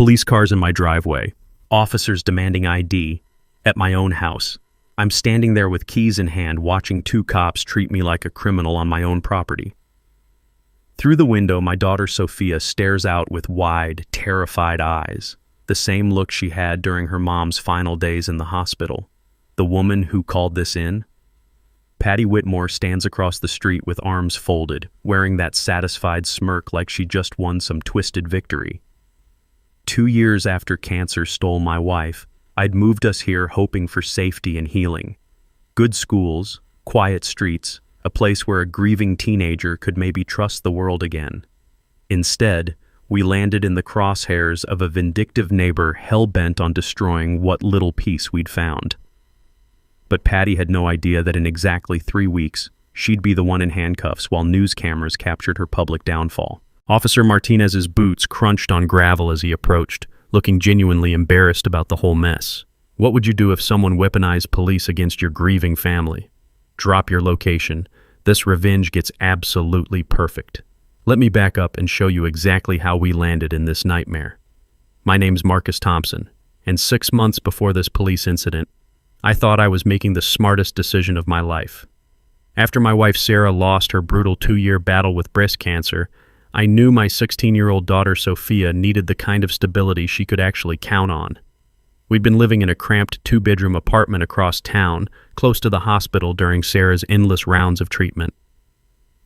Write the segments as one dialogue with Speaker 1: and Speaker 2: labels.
Speaker 1: Police cars in my driveway. Officers demanding ID. At my own house. I'm standing there with keys in hand, watching two cops treat me like a criminal on my own property. Through the window, my daughter Sophia stares out with wide, terrified eyes, the same look she had during her mom's final days in the hospital. The woman who called this in? Patty Whitmore stands across the street with arms folded, wearing that satisfied smirk like she just won some twisted victory. 2 years after cancer stole my wife, I'd moved us here hoping for safety and healing. Good schools, quiet streets, a place where a grieving teenager could maybe trust the world again. Instead, we landed in the crosshairs of a vindictive neighbor hell-bent on destroying what little peace we'd found. But Patty had no idea that in exactly 3 weeks, she'd be the one in handcuffs while news cameras captured her public downfall. Officer Martinez's boots crunched on gravel as he approached, looking genuinely embarrassed about the whole mess. What would you do if someone weaponized police against your grieving family? Drop your location. This revenge gets absolutely perfect. Let me back up and show you exactly how we landed in this nightmare. My name's Marcus Thompson, and 6 months before this police incident, I thought I was making the smartest decision of my life. After my wife Sarah lost her brutal 2-year battle with breast cancer, I knew my 16-year-old daughter Sophia needed the kind of stability she could actually count on. We'd been living in a cramped 2-bedroom apartment across town, close to the hospital during Sarah's endless rounds of treatment.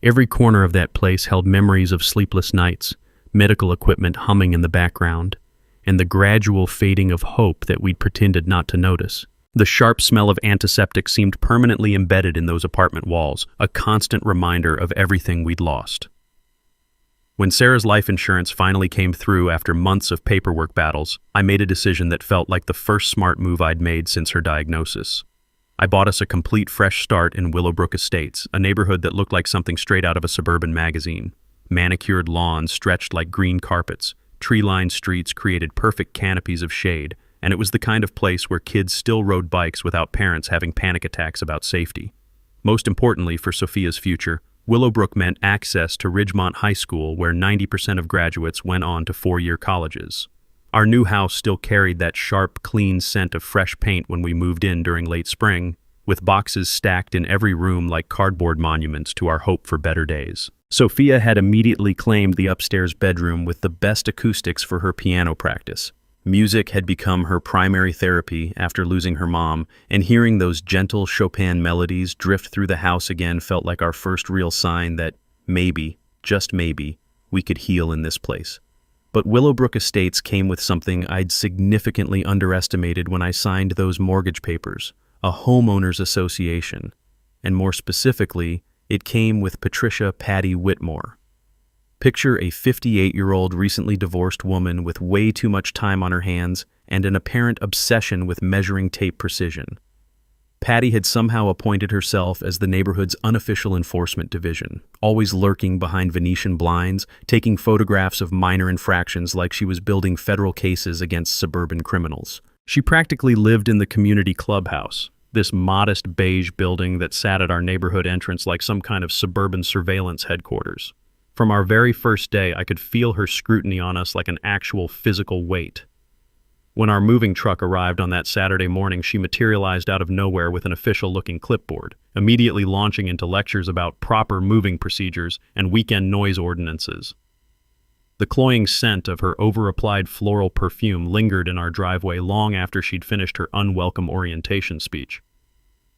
Speaker 1: Every corner of that place held memories of sleepless nights, medical equipment humming in the background, and the gradual fading of hope that we'd pretended not to notice. The sharp smell of antiseptic seemed permanently embedded in those apartment walls, a constant reminder of everything we'd lost. When Sarah's life insurance finally came through after months of paperwork battles, I made a decision that felt like the first smart move I'd made since her diagnosis. I bought us a complete fresh start in Willowbrook Estates, a neighborhood that looked like something straight out of a suburban magazine. Manicured lawns stretched like green carpets, tree-lined streets created perfect canopies of shade, and it was the kind of place where kids still rode bikes without parents having panic attacks about safety. Most importantly for Sophia's future, Willowbrook meant access to Ridgemont High School, where 90% of graduates went on to 4-year colleges. Our new house still carried that sharp, clean scent of fresh paint when we moved in during late spring, with boxes stacked in every room like cardboard monuments to our hope for better days. Sophia had immediately claimed the upstairs bedroom with the best acoustics for her piano practice. Music had become her primary therapy after losing her mom, and hearing those gentle Chopin melodies drift through the house again felt like our first real sign that maybe, just maybe, we could heal in this place. But Willowbrook Estates came with something I'd significantly underestimated when I signed those mortgage papers, a homeowners association. And more specifically, it came with Patricia Patty Whitmore. Picture a 58-year-old recently divorced woman with way too much time on her hands and an apparent obsession with measuring tape precision. Patty had somehow appointed herself as the neighborhood's unofficial enforcement division, always lurking behind Venetian blinds, taking photographs of minor infractions like she was building federal cases against suburban criminals. She practically lived in the community clubhouse, this modest beige building that sat at our neighborhood entrance like some kind of suburban surveillance headquarters. From our very first day, I could feel her scrutiny on us like an actual physical weight. When our moving truck arrived on that Saturday morning, she materialized out of nowhere with an official-looking clipboard, immediately launching into lectures about proper moving procedures and weekend noise ordinances. The cloying scent of her over-applied floral perfume lingered in our driveway long after she'd finished her unwelcome orientation speech.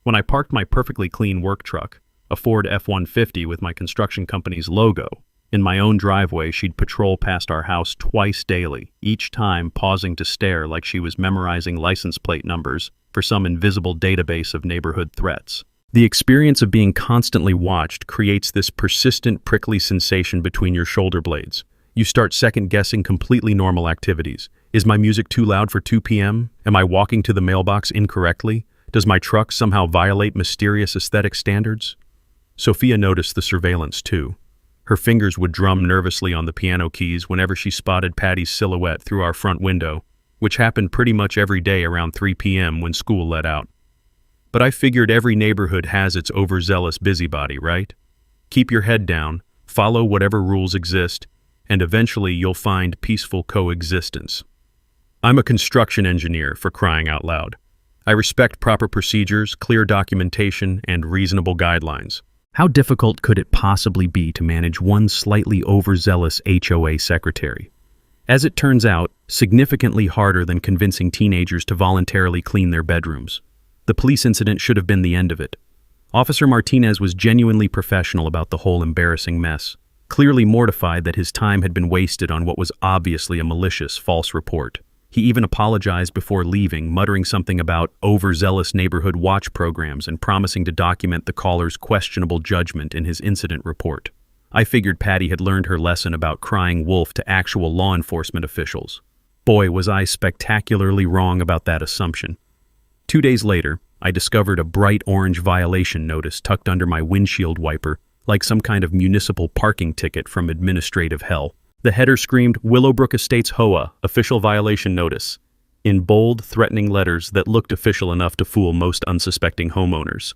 Speaker 1: When I parked my perfectly clean work truck, a Ford F-150 with my construction company's logo, in my own driveway, she'd patrol past our house twice daily, each time pausing to stare like she was memorizing license plate numbers for some invisible database of neighborhood threats. The experience of being constantly watched creates this persistent prickly sensation between your shoulder blades. You start second-guessing completely normal activities. Is my music too loud for 2 p.m.? Am I walking to the mailbox incorrectly? Does my truck somehow violate mysterious aesthetic standards? Sophia noticed the surveillance too. Her fingers would drum nervously on the piano keys whenever she spotted Patty's silhouette through our front window, which happened pretty much every day around 3 p.m. when school let out. But I figured every neighborhood has its overzealous busybody, right? Keep your head down, follow whatever rules exist, and eventually you'll find peaceful coexistence. I'm a construction engineer, for crying out loud. I respect proper procedures, clear documentation, and reasonable guidelines. How difficult could it possibly be to manage one slightly overzealous HOA secretary? As it turns out, significantly harder than convincing teenagers to voluntarily clean their bedrooms. The police incident should have been the end of it. Officer Martinez was genuinely professional about the whole embarrassing mess, clearly mortified that his time had been wasted on what was obviously a malicious false report. He even apologized before leaving, muttering something about overzealous neighborhood watch programs and promising to document the caller's questionable judgment in his incident report. I figured Patty had learned her lesson about crying wolf to actual law enforcement officials. Boy, was I spectacularly wrong about that assumption. 2 days later, I discovered a bright orange violation notice tucked under my windshield wiper, like some kind of municipal parking ticket from administrative hell. The header screamed, "Willowbrook Estates HOA, official violation notice," in bold, threatening letters that looked official enough to fool most unsuspecting homeowners.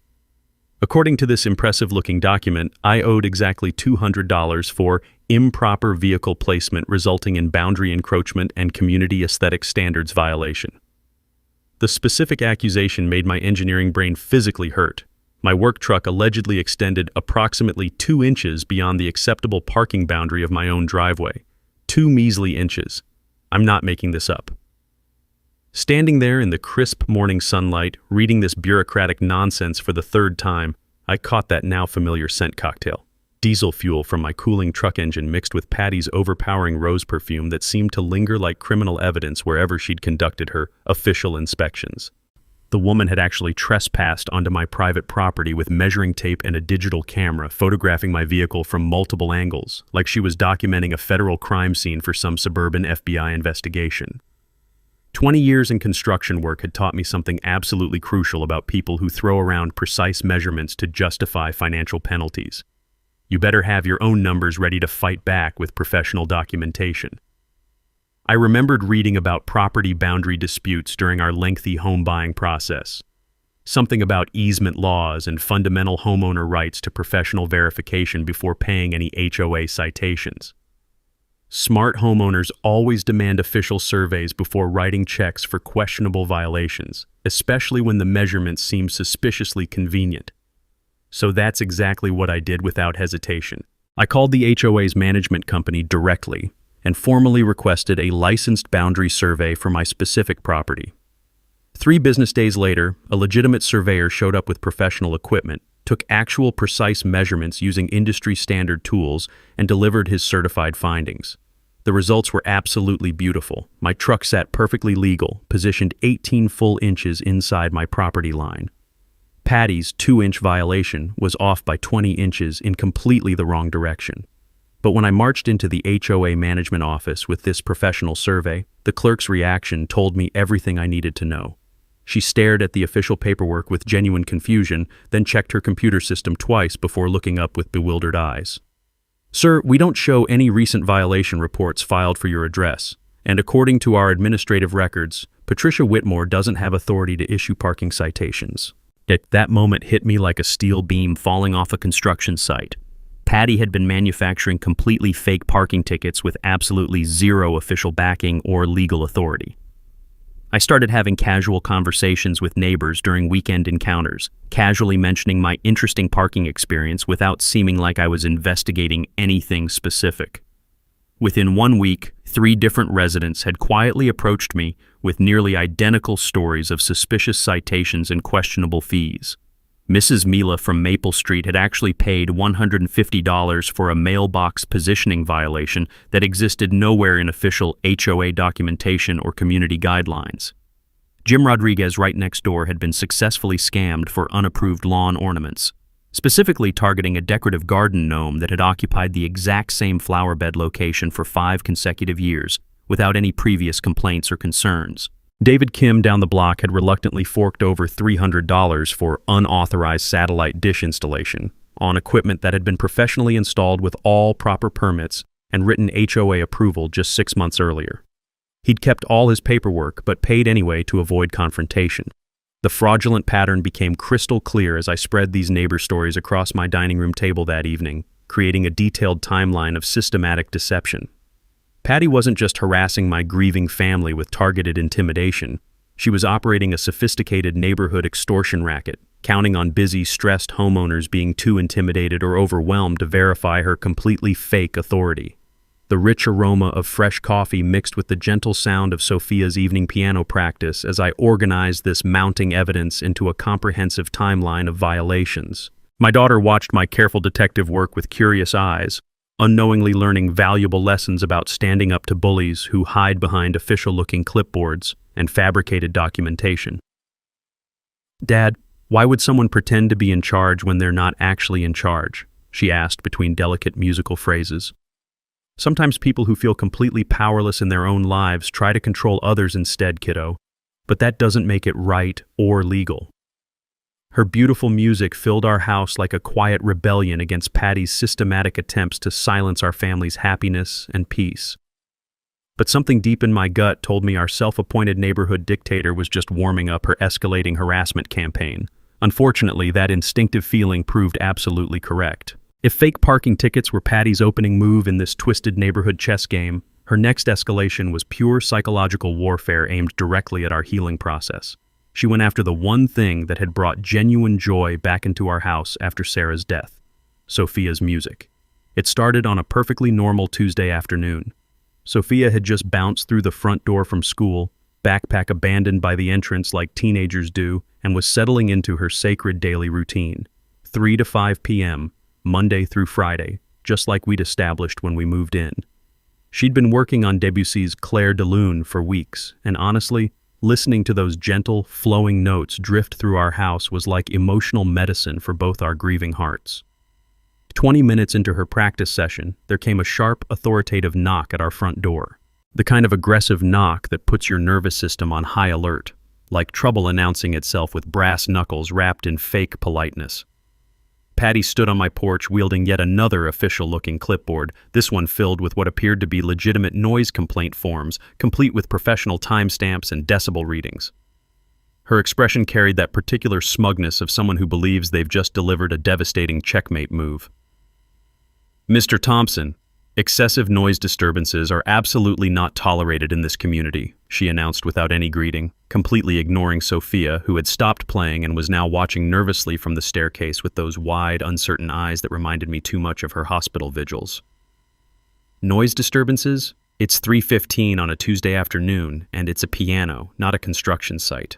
Speaker 1: According to this impressive-looking document, I owed exactly $200 for improper vehicle placement resulting in boundary encroachment and community aesthetic standards violation. The specific accusation made my engineering brain physically hurt. My work truck allegedly extended approximately 2 inches beyond the acceptable parking boundary of my own driveway. 2 measly inches. I'm not making this up. Standing there in the crisp morning sunlight, reading this bureaucratic nonsense for the 3rd time, I caught that now familiar scent cocktail. Diesel fuel from my cooling truck engine mixed with Patty's overpowering rose perfume that seemed to linger like criminal evidence wherever she'd conducted her official inspections. The woman had actually trespassed onto my private property with measuring tape and a digital camera, photographing my vehicle from multiple angles, like she was documenting a federal crime scene for some suburban FBI investigation. 20 years in construction work had taught me something absolutely crucial about people who throw around precise measurements to justify financial penalties. You better have your own numbers ready to fight back with professional documentation. I remembered reading about property boundary disputes during our lengthy home buying process. Something about easement laws and fundamental homeowner rights to professional verification before paying any HOA citations. Smart homeowners always demand official surveys before writing checks for questionable violations, especially when the measurements seem suspiciously convenient. So that's exactly what I did without hesitation. I called the HOA's management company directly and formally requested a licensed boundary survey for my specific property. 3 business days later, a legitimate surveyor showed up with professional equipment, took actual precise measurements using industry-standard tools, and delivered his certified findings. The results were absolutely beautiful. My truck sat perfectly legal, positioned 18 full inches inside my property line. Patty's 2-inch violation was off by 20 inches in completely the wrong direction. But when I marched into the HOA management office with this professional survey, the clerk's reaction told me everything I needed to know. She stared at the official paperwork with genuine confusion, then checked her computer system twice before looking up with bewildered eyes. "Sir, we don't show any recent violation reports filed for your address, and according to our administrative records, Patricia Whitmore doesn't have authority to issue parking citations." That moment hit me like a steel beam falling off a construction site. Patty had been manufacturing completely fake parking tickets with absolutely zero official backing or legal authority. I started having casual conversations with neighbors during weekend encounters, casually mentioning my interesting parking experience without seeming like I was investigating anything specific. Within 1 week, 3 different residents had quietly approached me with nearly identical stories of suspicious citations and questionable fees. Mrs. Mila from Maple Street had actually paid $150 for a mailbox positioning violation that existed nowhere in official HOA documentation or community guidelines. Jim Rodriguez right next door had been successfully scammed for unapproved lawn ornaments, specifically targeting a decorative garden gnome that had occupied the exact same flower bed location for 5 consecutive years without any previous complaints or concerns. David Kim down the block had reluctantly forked over $300 for unauthorized satellite dish installation on equipment that had been professionally installed with all proper permits and written HOA approval just 6 months earlier. He'd kept all his paperwork but paid anyway to avoid confrontation. The fraudulent pattern became crystal clear as I spread these neighbor stories across my dining room table that evening, creating a detailed timeline of systematic deception. Patty wasn't just harassing my grieving family with targeted intimidation. She was operating a sophisticated neighborhood extortion racket, counting on busy, stressed homeowners being too intimidated or overwhelmed to verify her completely fake authority. The rich aroma of fresh coffee mixed with the gentle sound of Sophia's evening piano practice as I organized this mounting evidence into a comprehensive timeline of violations. My daughter watched my careful detective work with curious eyes, unknowingly learning valuable lessons about standing up to bullies who hide behind official-looking clipboards and fabricated documentation. "Dad, why would someone pretend to be in charge when they're not actually in charge?" she asked between delicate musical phrases. "Sometimes people who feel completely powerless in their own lives try to control others instead, kiddo, but that doesn't make it right or legal." Her beautiful music filled our house like a quiet rebellion against Patty's systematic attempts to silence our family's happiness and peace. But something deep in my gut told me our self-appointed neighborhood dictator was just warming up her escalating harassment campaign. Unfortunately, that instinctive feeling proved absolutely correct. If fake parking tickets were Patty's opening move in this twisted neighborhood chess game, her next escalation was pure psychological warfare aimed directly at our healing process. She went after the one thing that had brought genuine joy back into our house after Sarah's death: Sophia's music. It started on a perfectly normal Tuesday afternoon. Sophia had just bounced through the front door from school, backpack abandoned by the entrance like teenagers do, and was settling into her sacred daily routine. 3 to 5 p.m., Monday through Friday, just like we'd established when we moved in. She'd been working on Debussy's Clair de Lune for weeks, and honestly, listening to those gentle, flowing notes drift through our house was like emotional medicine for both our grieving hearts. 20 minutes into her practice session, there came a sharp, authoritative knock at our front door. The kind of aggressive knock that puts your nervous system on high alert, like trouble announcing itself with brass knuckles wrapped in fake politeness. Patty stood on my porch wielding yet another official-looking clipboard, this one filled with what appeared to be legitimate noise complaint forms, complete with professional timestamps and decibel readings. Her expression carried that particular smugness of someone who believes they've just delivered a devastating checkmate move. "Mr. Thompson, excessive noise disturbances are absolutely not tolerated in this community," she announced without any greeting, completely ignoring Sophia, who had stopped playing and was now watching nervously from the staircase with those wide, uncertain eyes that reminded me too much of her hospital vigils. "Noise disturbances? It's 3:15 on a Tuesday afternoon, and it's a piano, not a construction site.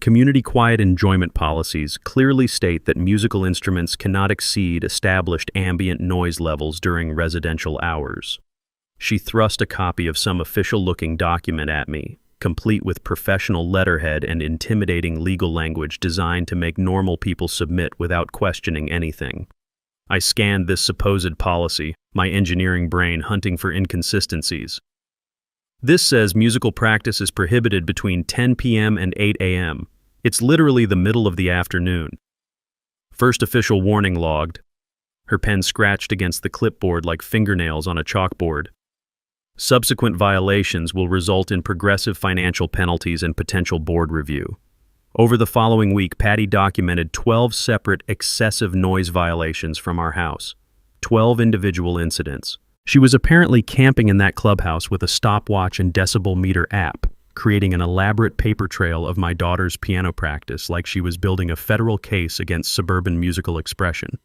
Speaker 1: Community quiet enjoyment policies clearly state that musical instruments cannot exceed established ambient noise levels during residential hours." She thrust a copy of some official-looking document at me, complete with professional letterhead and intimidating legal language designed to make normal people submit without questioning anything. I scanned this supposed policy, my engineering brain hunting for inconsistencies. "This says musical practice is prohibited between 10 p.m. and 8 a.m. It's literally the middle of the afternoon. First official warning logged." Her pen scratched against the clipboard like fingernails on a chalkboard. "Subsequent violations will result in progressive financial penalties and potential board review." Over the following week, Patty documented 12 separate excessive noise violations from our house. 12 individual incidents. She was apparently camping in that clubhouse with a stopwatch and decibel meter app, creating an elaborate paper trail of my daughter's piano practice like she was building a federal case against suburban musical expression.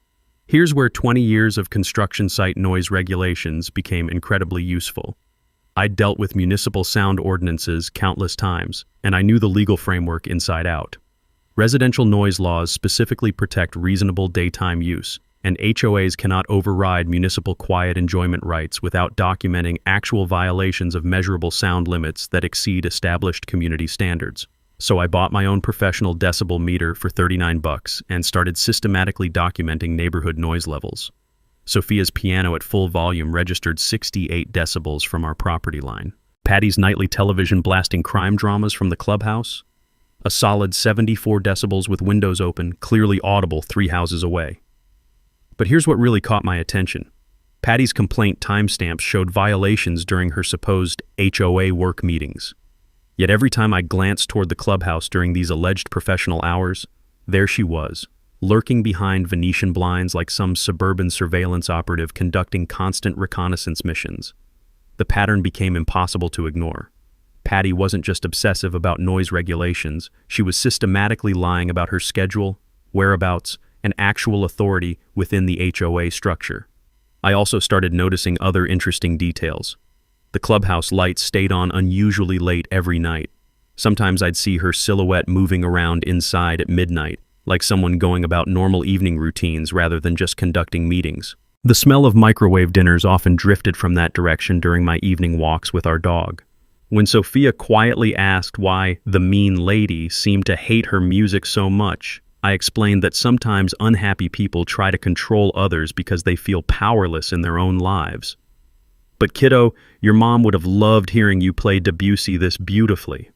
Speaker 1: Here's where 20 years of construction site noise regulations became incredibly useful. I'd dealt with municipal sound ordinances countless times, and I knew the legal framework inside out. Residential noise laws specifically protect reasonable daytime use, and HOAs cannot override municipal quiet enjoyment rights without documenting actual violations of measurable sound limits that exceed established community standards. So I bought my own professional decibel meter for $39 and started systematically documenting neighborhood noise levels. Sophia's piano at full volume registered 68 decibels from our property line. Patty's nightly television blasting crime dramas from the clubhouse? A solid 74 decibels with windows open, clearly audible 3 houses away. But here's what really caught my attention. Patty's complaint timestamps showed violations during her supposed HOA work meetings. Yet every time I glanced toward the clubhouse during these alleged professional hours, there she was, lurking behind Venetian blinds like some suburban surveillance operative conducting constant reconnaissance missions. The pattern became impossible to ignore. Patty wasn't just obsessive about noise regulations, she was systematically lying about her schedule, whereabouts, and actual authority within the HOA structure. I also started noticing other interesting details. The clubhouse lights stayed on unusually late every night. Sometimes I'd see her silhouette moving around inside at midnight, like someone going about normal evening routines rather than just conducting meetings. The smell of microwave dinners often drifted from that direction during my evening walks with our dog. When Sophia quietly asked why the mean lady seemed to hate her music so much, I explained that sometimes unhappy people try to control others because they feel powerless in their own lives. But kiddo, your mom would have loved hearing you play Debussy this beautifully.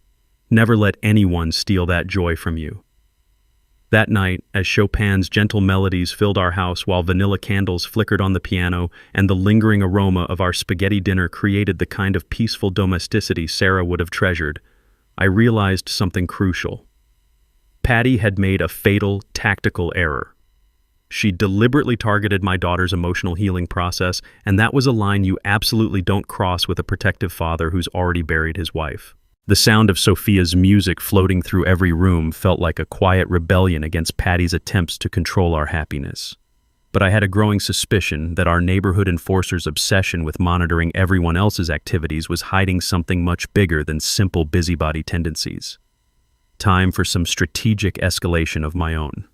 Speaker 1: Never let anyone steal that joy from you. That night, as Chopin's gentle melodies filled our house while vanilla candles flickered on the piano and the lingering aroma of our spaghetti dinner created the kind of peaceful domesticity Sarah would have treasured, I realized something crucial. Patty had made a fatal, tactical error. She deliberately targeted my daughter's emotional healing process, and that was a line you absolutely don't cross with a protective father who's already buried his wife. The sound of Sophia's music floating through every room felt like a quiet rebellion against Patty's attempts to control our happiness. But I had a growing suspicion that our neighborhood enforcer's obsession with monitoring everyone else's activities was hiding something much bigger than simple busybody tendencies. Time for some strategic escalation of my own.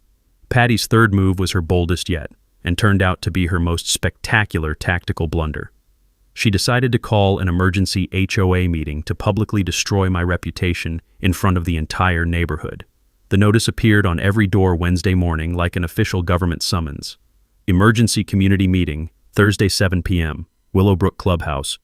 Speaker 1: Patty's third move was her boldest yet, and turned out to be her most spectacular tactical blunder. She decided to call an emergency HOA meeting to publicly destroy my reputation in front of the entire neighborhood. The notice appeared on every door Wednesday morning like an official government summons. Emergency community meeting, Thursday 7 p.m., Willowbrook Clubhouse.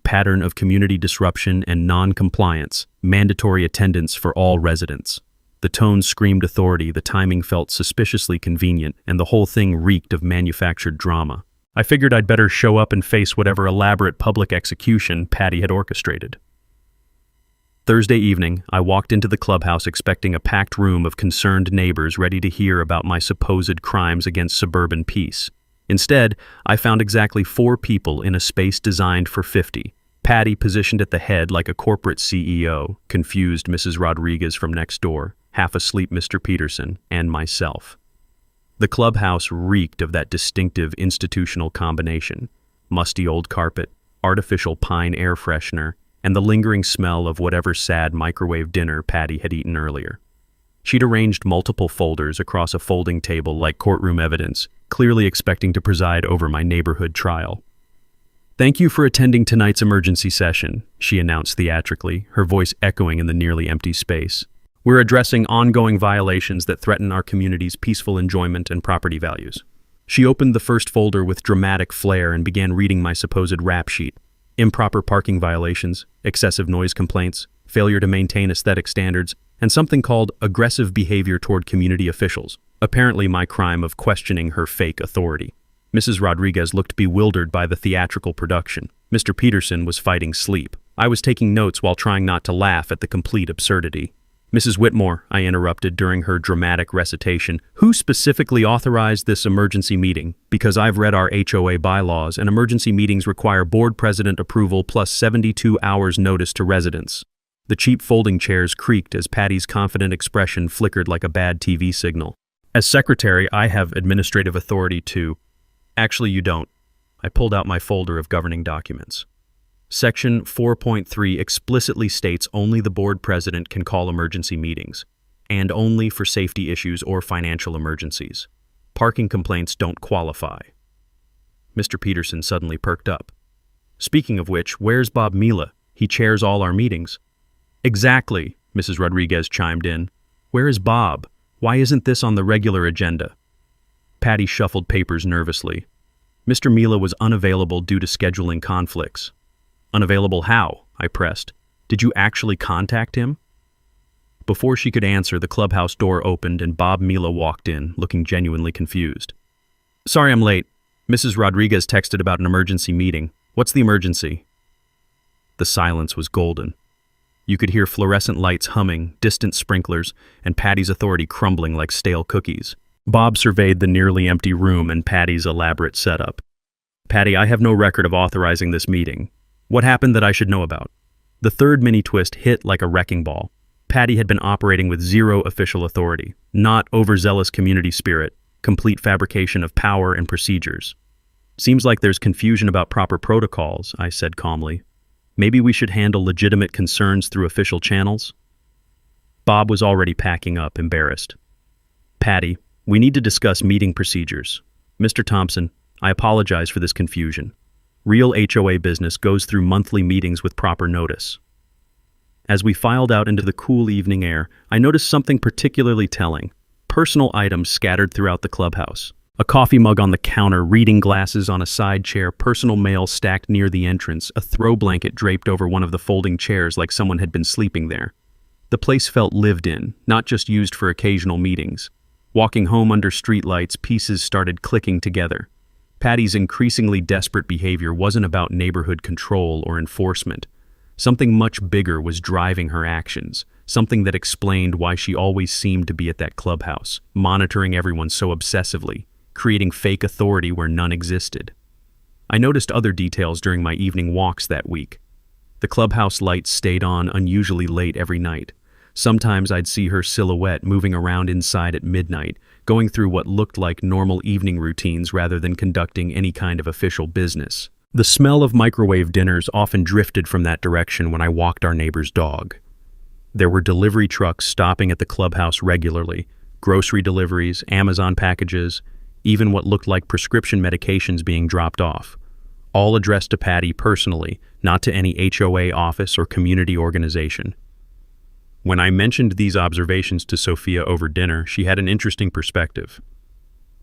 Speaker 1: Pattern of community disruption and non-compliance. Mandatory attendance for all residents. The tone screamed authority, the timing felt suspiciously convenient, and the whole thing reeked of manufactured drama. I figured I'd better show up and face whatever elaborate public execution Patty had orchestrated. Thursday evening, I walked into the clubhouse expecting a packed room of concerned neighbors ready to hear about my supposed crimes against suburban peace. Instead, I found exactly 4 people in a space designed for 50. Patty positioned at the head like a corporate CEO, confused Mrs. Rodriguez from next door, half asleep Mr. Peterson, and myself. The clubhouse reeked of that distinctive institutional combination: musty old carpet, artificial pine air freshener, and the lingering smell of whatever sad microwave dinner Patty had eaten earlier. She'd arranged multiple folders across a folding table like courtroom evidence, clearly expecting to preside over my neighborhood trial. "Thank you for attending tonight's emergency session," she announced theatrically, her voice echoing in the nearly empty space. "We're addressing ongoing violations that threaten our community's peaceful enjoyment and property values." She opened the first folder with dramatic flair and began reading my supposed rap sheet. Improper parking violations, excessive noise complaints, failure to maintain aesthetic standards, and something called aggressive behavior toward community officials. Apparently my crime of questioning her fake authority. Mrs. Rodriguez looked bewildered by the theatrical production. Mr. Peterson was fighting sleep. I was taking notes while trying not to laugh at the complete absurdity. "Mrs. Whitmore," I interrupted during her dramatic recitation, "who specifically authorized this emergency meeting? Because I've read our HOA bylaws, and emergency meetings require board president approval plus 72 hours notice to residents." The cheap folding chairs creaked as Patty's confident expression flickered like a bad TV signal. "As secretary, I have administrative authority to—" "Actually, you don't." I pulled out my folder of governing documents. Section 4.3 explicitly states only the board president can call emergency meetings, and only for safety issues or financial emergencies. Parking complaints don't qualify. Mr. Peterson suddenly perked up. "Speaking of which, where's Bob Mila? He chairs all our meetings." "Exactly," Mrs. Rodriguez chimed in. "Where is Bob? Why isn't this on the regular agenda?" Patty shuffled papers nervously. "Mr. Mila was unavailable due to scheduling conflicts." "Unavailable how?" I pressed. "Did you actually contact him?" Before she could answer, the clubhouse door opened and Bob Mila walked in, looking genuinely confused. "Sorry I'm late. Mrs. Rodriguez texted about an emergency meeting. What's the emergency?" The silence was golden. You could hear fluorescent lights humming, distant sprinklers, and Patty's authority crumbling like stale cookies. Bob surveyed the nearly empty room and Patty's elaborate setup. "Patty, I have no record of authorizing this meeting. What happened that I should know about? The third mini-twist hit like a wrecking ball. Patty had been operating with zero official authority, not overzealous community spirit, complete fabrication of power and procedures. Seems like there's confusion about proper protocols, I said calmly. Maybe we should handle legitimate concerns through official channels? Bob was already packing up, embarrassed. Patty, we need to discuss meeting procedures. Mr. Thompson, I apologize for this confusion. Real HOA business goes through monthly meetings with proper notice. As we filed out into the cool evening air, I noticed something particularly telling. Personal items scattered throughout the clubhouse. A coffee mug on the counter, reading glasses on a side chair, personal mail stacked near the entrance, a throw blanket draped over one of the folding chairs like someone had been sleeping there. The place felt lived in, not just used for occasional meetings. Walking home under streetlights, pieces started clicking together. Patty's increasingly desperate behavior wasn't about neighborhood control or enforcement. Something much bigger was driving her actions, something that explained why she always seemed to be at that clubhouse, monitoring everyone so obsessively, creating fake authority where none existed. I noticed other details during my evening walks that week. The clubhouse lights stayed on unusually late every night. Sometimes I'd see her silhouette moving around inside at midnight, going through what looked like normal evening routines rather than conducting any kind of official business. The smell of microwave dinners often drifted from that direction when I walked our neighbor's dog. There were delivery trucks stopping at the clubhouse regularly, grocery deliveries, Amazon packages, even what looked like prescription medications being dropped off, all addressed to Patty personally, not to any HOA office or community organization. When I mentioned these observations to Sophia over dinner, she had an interesting perspective.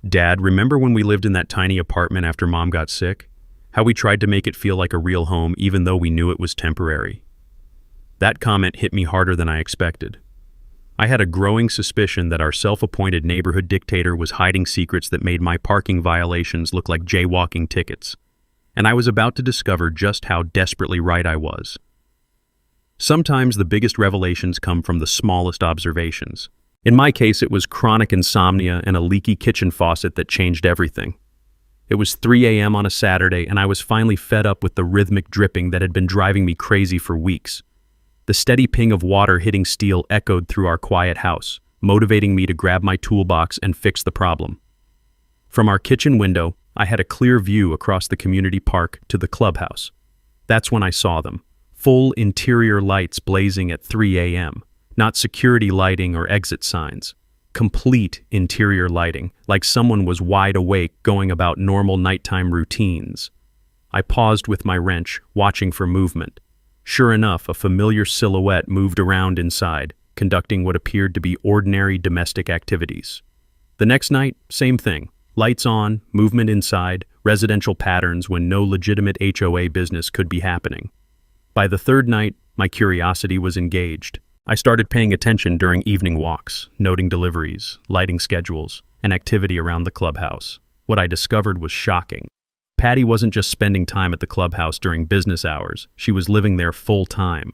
Speaker 1: Dad, remember when we lived in that tiny apartment after Mom got sick? How we tried to make it feel like a real home even though we knew it was temporary. That comment hit me harder than I expected. I had a growing suspicion that our self-appointed neighborhood dictator was hiding secrets that made my parking violations look like jaywalking tickets, and I was about to discover just how desperately right I was. Sometimes the biggest revelations come from the smallest observations. In my case, it was chronic insomnia and a leaky kitchen faucet that changed everything. It was 3 a.m. on a Saturday, and I was finally fed up with the rhythmic dripping that had been driving me crazy for weeks. The steady ping of water hitting steel echoed through our quiet house, motivating me to grab my toolbox and fix the problem. From our kitchen window, I had a clear view across the community park to the clubhouse. That's when I saw them. Full interior lights blazing at 3 a.m., not security lighting or exit signs. Complete interior lighting, like someone was wide awake going about normal nighttime routines. I paused with my wrench, watching for movement. Sure enough, a familiar silhouette moved around inside, conducting what appeared to be ordinary domestic activities. The next night, same thing. Lights on, movement inside, residential patterns when no legitimate HOA business could be happening. By the third night, my curiosity was engaged. I started paying attention during evening walks, noting deliveries, lighting schedules, and activity around the clubhouse. What I discovered was shocking. Patty wasn't just spending time at the clubhouse during business hours, she was living there full-time.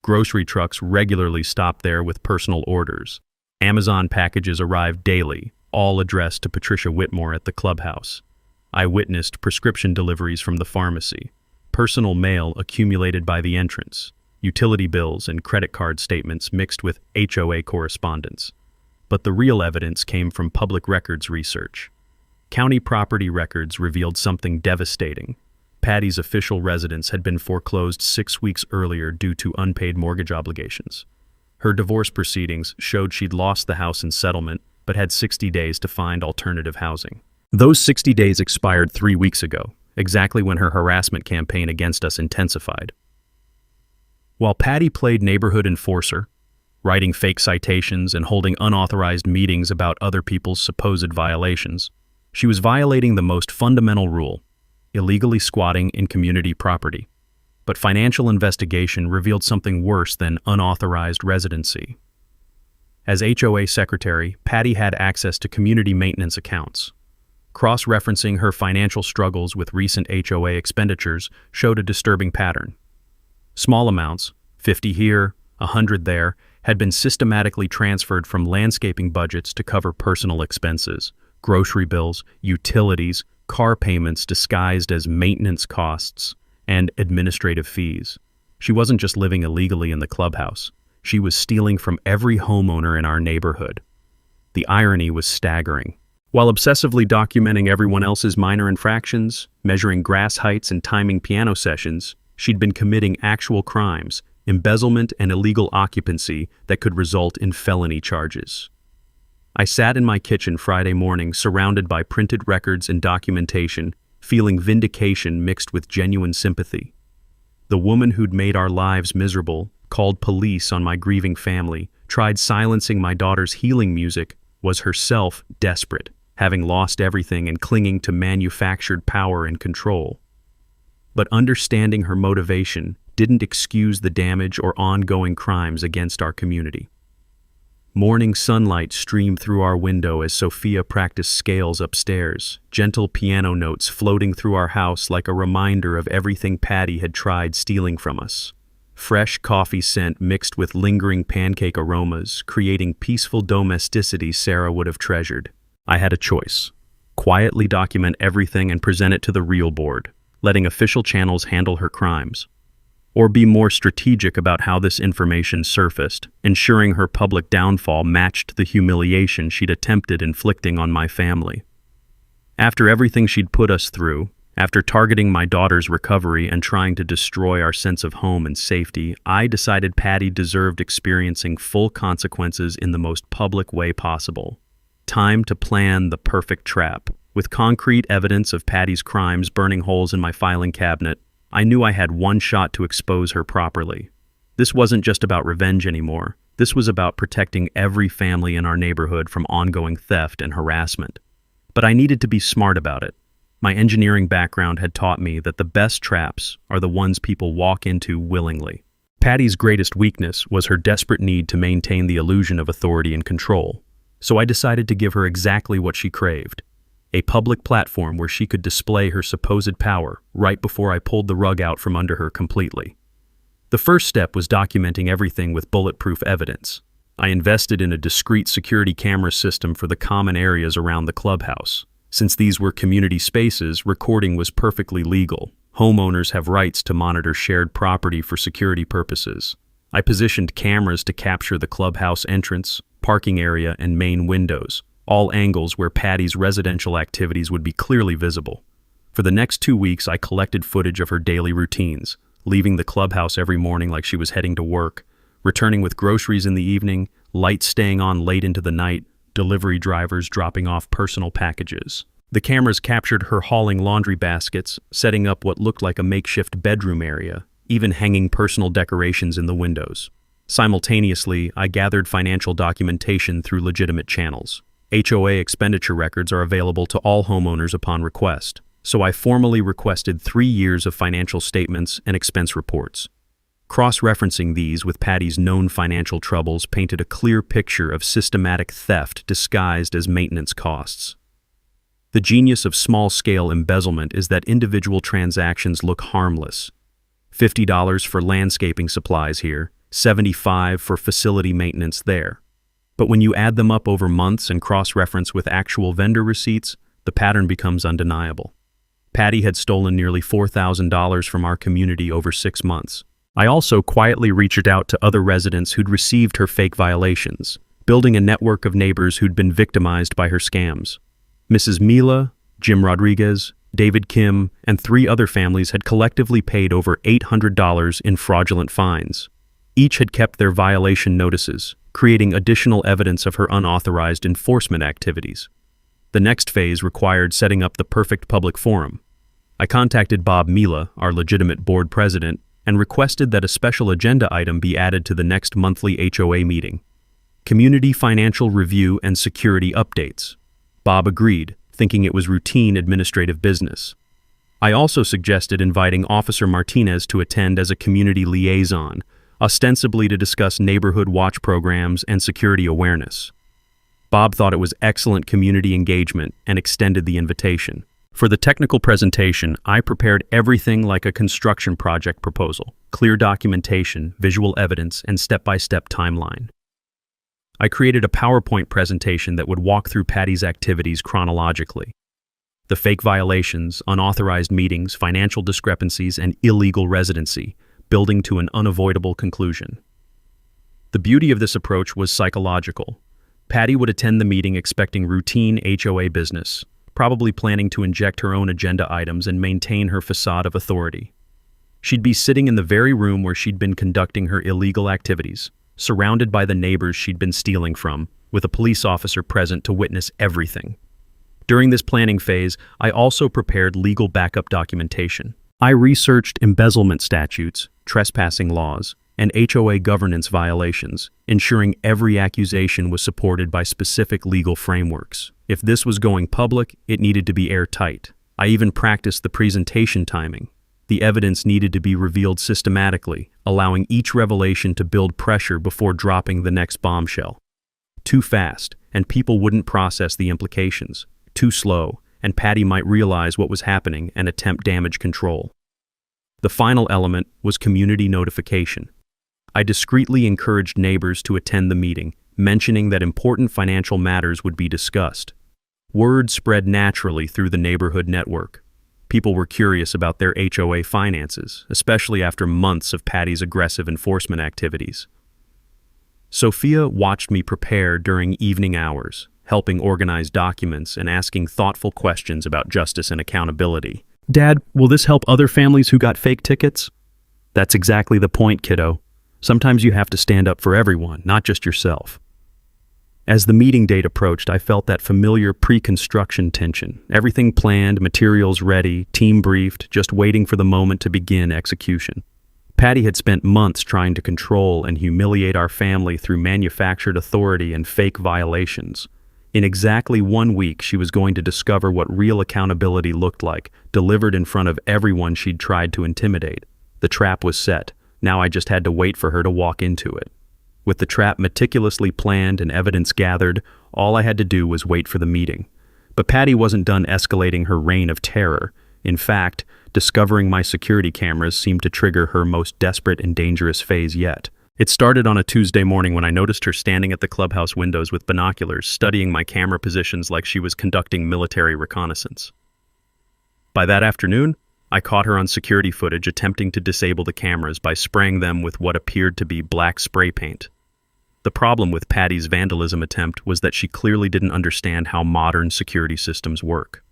Speaker 1: Grocery trucks regularly stopped there with personal orders. Amazon packages arrived daily, all addressed to Patricia Whitmore at the clubhouse. I witnessed prescription deliveries from the pharmacy, personal mail accumulated by the entrance, utility bills and credit card statements mixed with HOA correspondence. But the real evidence came from public records research. County property records revealed something devastating. Patty's official residence had been foreclosed 6 weeks earlier due to unpaid mortgage obligations. Her divorce proceedings showed she'd lost the house in settlement, but had 60 days to find alternative housing. Those 60 days expired 3 weeks ago, exactly when her harassment campaign against us intensified. While Patty played neighborhood enforcer, writing fake citations and holding unauthorized meetings about other people's supposed violations, she was violating the most fundamental rule, illegally squatting in community property. But financial investigation revealed something worse than unauthorized residency. As HOA secretary, Patty had access to community maintenance accounts. Cross-referencing her financial struggles with recent HOA expenditures showed a disturbing pattern. Small amounts, 50 here, 100 there, had been systematically transferred from landscaping budgets to cover personal expenses, grocery bills, utilities, car payments disguised as maintenance costs, and administrative fees. She wasn't just living illegally in the clubhouse. She was stealing from every homeowner in our neighborhood. The irony was staggering. While obsessively documenting everyone else's minor infractions, measuring grass heights and timing piano sessions, she'd been committing actual crimes, embezzlement and illegal occupancy that could result in felony charges. I sat in my kitchen Friday morning surrounded by printed records and documentation, feeling vindication mixed with genuine sympathy. The woman who'd made our lives miserable, called police on my grieving family, tried silencing my daughter's healing music, was herself desperate, having lost everything and clinging to manufactured power and control. But understanding her motivation didn't excuse the damage or ongoing crimes against our community. Morning sunlight streamed through our window as Sophia practiced scales upstairs, gentle piano notes floating through our house like a reminder of everything Patty had tried stealing from us. Fresh coffee scent mixed with lingering pancake aromas, creating peaceful domesticity Sarah would have treasured. I had a choice. Quietly document everything and present it to the real board, letting official channels handle her crimes. Or be more strategic about how this information surfaced, ensuring her public downfall matched the humiliation she'd attempted inflicting on my family. After everything she'd put us through, after targeting my daughter's recovery and trying to destroy our sense of home and safety, I decided Patty deserved experiencing full consequences in the most public way possible. Time to plan the perfect trap. With concrete evidence of Patty's crimes burning holes in my filing cabinet, I knew I had one shot to expose her properly. This wasn't just about revenge anymore. This was about protecting every family in our neighborhood from ongoing theft and harassment. But I needed to be smart about it. My engineering background had taught me that the best traps are the ones people walk into willingly. Patty's greatest weakness was her desperate need to maintain the illusion of authority and control. So I decided to give her exactly what she craved. A public platform where she could display her supposed power right before I pulled the rug out from under her completely. The first step was documenting everything with bulletproof evidence. I invested in a discreet security camera system for the common areas around the clubhouse. Since these were community spaces, recording was perfectly legal. Homeowners have rights to monitor shared property for security purposes. I positioned cameras to capture the clubhouse entrance, parking area, and main windows, all angles where Patty's residential activities would be clearly visible. For the next 2 weeks, I collected footage of her daily routines, leaving the clubhouse every morning like she was heading to work, returning with groceries in the evening, lights staying on late into the night, delivery drivers dropping off personal packages. The cameras captured her hauling laundry baskets, setting up what looked like a makeshift bedroom area, even hanging personal decorations in the windows. Simultaneously, I gathered financial documentation through legitimate channels. HOA expenditure records are available to all homeowners upon request, so I formally requested 3 years of financial statements and expense reports. Cross-referencing these with Patty's known financial troubles painted a clear picture of systematic theft disguised as maintenance costs. The genius of small-scale embezzlement is that individual transactions look harmless. $50 for landscaping supplies here, $75 for facility maintenance there. But when you add them up over months and cross-reference with actual vendor receipts, the pattern becomes undeniable. Patty had stolen nearly $4,000 from our community over 6 months. I also quietly reached out to other residents who'd received her fake violations, building a network of neighbors who'd been victimized by her scams. Mrs. Mila, Jim Rodriguez, David Kim, and 3 other families had collectively paid over $800 in fraudulent fines. Each had kept their violation notices, creating additional evidence of her unauthorized enforcement activities. The next phase required setting up the perfect public forum. I contacted Bob Mila, our legitimate board president, and requested that a special agenda item be added to the next monthly HOA meeting. Community financial review and security updates. Bob agreed, thinking it was routine administrative business. I also suggested inviting Officer Martinez to attend as a community liaison, ostensibly to discuss neighborhood watch programs and security awareness. Bob thought it was excellent community engagement and extended the invitation. For the technical presentation, I prepared everything like a construction project proposal: clear documentation, visual evidence, and step-by-step timeline. I created a PowerPoint presentation that would walk through Patty's activities chronologically. The fake violations, unauthorized meetings, financial discrepancies, and illegal residency, building to an unavoidable conclusion. The beauty of this approach was psychological. Patty would attend the meeting expecting routine HOA business, probably planning to inject her own agenda items and maintain her facade of authority. She'd be sitting in the very room where she'd been conducting her illegal activities, surrounded by the neighbors she'd been stealing from, with a police officer present to witness everything. During this planning phase, I also prepared legal backup documentation. I researched embezzlement statutes, trespassing laws, and HOA governance violations, ensuring every accusation was supported by specific legal frameworks. If this was going public, it needed to be airtight. I even practiced the presentation timing. The evidence needed to be revealed systematically, allowing each revelation to build pressure before dropping the next bombshell. Too fast, and people wouldn't process the implications. Too slow, and Patty might realize what was happening and attempt damage control. The final element was community notification. I discreetly encouraged neighbors to attend the meeting, mentioning that important financial matters would be discussed. Word spread naturally through the neighborhood network. People were curious about their HOA finances, especially after months of Patty's aggressive enforcement activities. Sophia watched me prepare during evening hours, helping organize documents and asking thoughtful questions about justice and accountability. "Dad, will this help other families who got fake tickets?" "That's exactly the point, kiddo. Sometimes you have to stand up for everyone, not just yourself." As the meeting date approached, I felt that familiar pre-construction tension. Everything planned, materials ready, team briefed, just waiting for the moment to begin execution. Patty had spent months trying to control and humiliate our family through manufactured authority and fake violations. In exactly 1 week, she was going to discover what real accountability looked like, delivered in front of everyone she'd tried to intimidate. The trap was set. Now I just had to wait for her to walk into it. With the trap meticulously planned and evidence gathered, all I had to do was wait for the meeting. But Patty wasn't done escalating her reign of terror. In fact, discovering my security cameras seemed to trigger her most desperate and dangerous phase yet. It started on a Tuesday morning when I noticed her standing at the clubhouse windows with binoculars, studying my camera positions like she was conducting military reconnaissance. By that afternoon, I caught her on security footage attempting to disable the cameras by spraying them with what appeared to be black spray paint. The problem with Patty's vandalism attempt was that she clearly didn't understand how modern security systems work.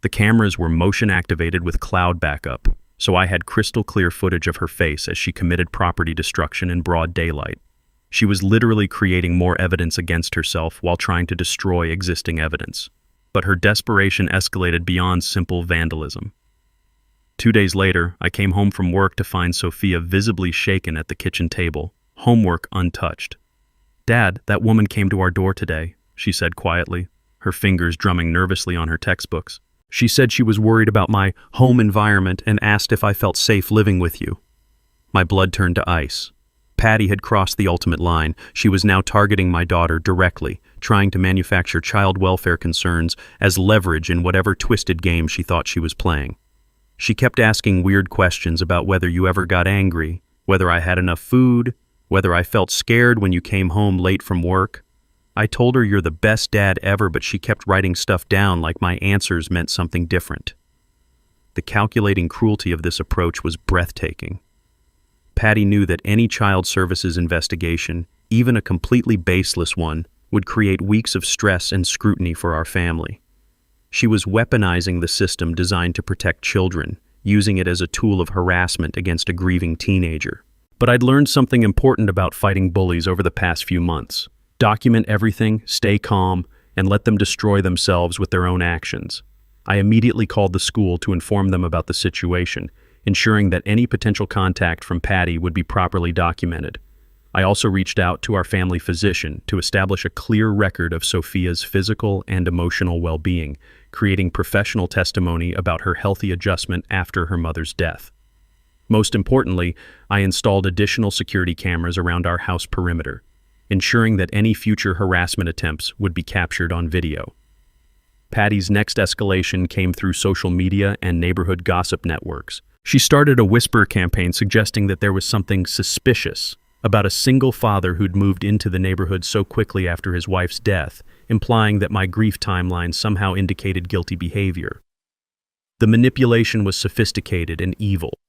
Speaker 1: The cameras were motion activated with cloud backup, so I had crystal clear footage of her face as she committed property destruction in broad daylight. She was literally creating more evidence against herself while trying to destroy existing evidence. But her desperation escalated beyond simple vandalism. 2 days later, I came home from work to find Sophia visibly shaken at the kitchen table, homework untouched. "Dad, that woman came to our door today," she said quietly, her fingers drumming nervously on her textbooks. "She said she was worried about my home environment and asked if I felt safe living with you." My blood turned to ice. Patty had crossed the ultimate line. She was now targeting my daughter directly, trying to manufacture child welfare concerns as leverage in whatever twisted game she thought she was playing. She kept asking weird questions about whether you ever got angry, whether I had enough food, whether I felt scared when you came home late from work. I told her you're the best dad ever, but she kept writing stuff down like my answers meant something different. The calculating cruelty of this approach was breathtaking. Patty knew that any child services investigation, even a completely baseless one, would create weeks of stress and scrutiny for our family. She was weaponizing the system designed to protect children, using it as a tool of harassment against a grieving teenager. But I'd learned something important about fighting bullies over the past few months. Document everything, stay calm, and let them destroy themselves with their own actions. I immediately called the school to inform them about the situation, ensuring that any potential contact from Patty would be properly documented. I also reached out to our family physician to establish a clear record of Sophia's physical and emotional well-being, creating professional testimony about her healthy adjustment after her mother's death. Most importantly, I installed additional security cameras around our house perimeter, ensuring that any future harassment attempts would be captured on video. Patty's next escalation came through social media and neighborhood gossip networks. She started a whisper campaign suggesting that there was something suspicious about a single father who'd moved into the neighborhood so quickly after his wife's death, implying that my grief timeline somehow indicated guilty behavior. The manipulation was sophisticated and evil.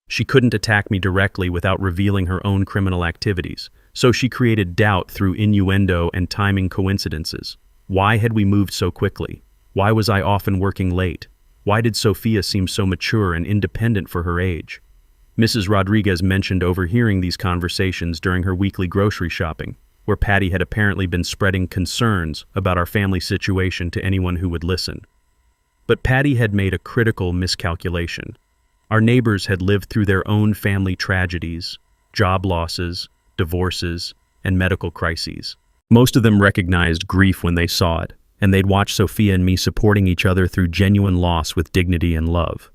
Speaker 1: She couldn't attack me directly without revealing her own criminal activities, so she created doubt through innuendo and timing coincidences. Why had we moved so quickly? Why was I often working late? Why did Sophia seem so mature and independent for her age? Mrs. Rodriguez mentioned overhearing these conversations during her weekly grocery shopping, where Patty had apparently been spreading concerns about our family situation to anyone who would listen. But Patty had made a critical miscalculation. Our neighbors had lived through their own family tragedies, job losses, divorces, and medical crises. Most of them recognized grief when they saw it, and they'd watched Sophia and me supporting each other through genuine loss with dignity and love.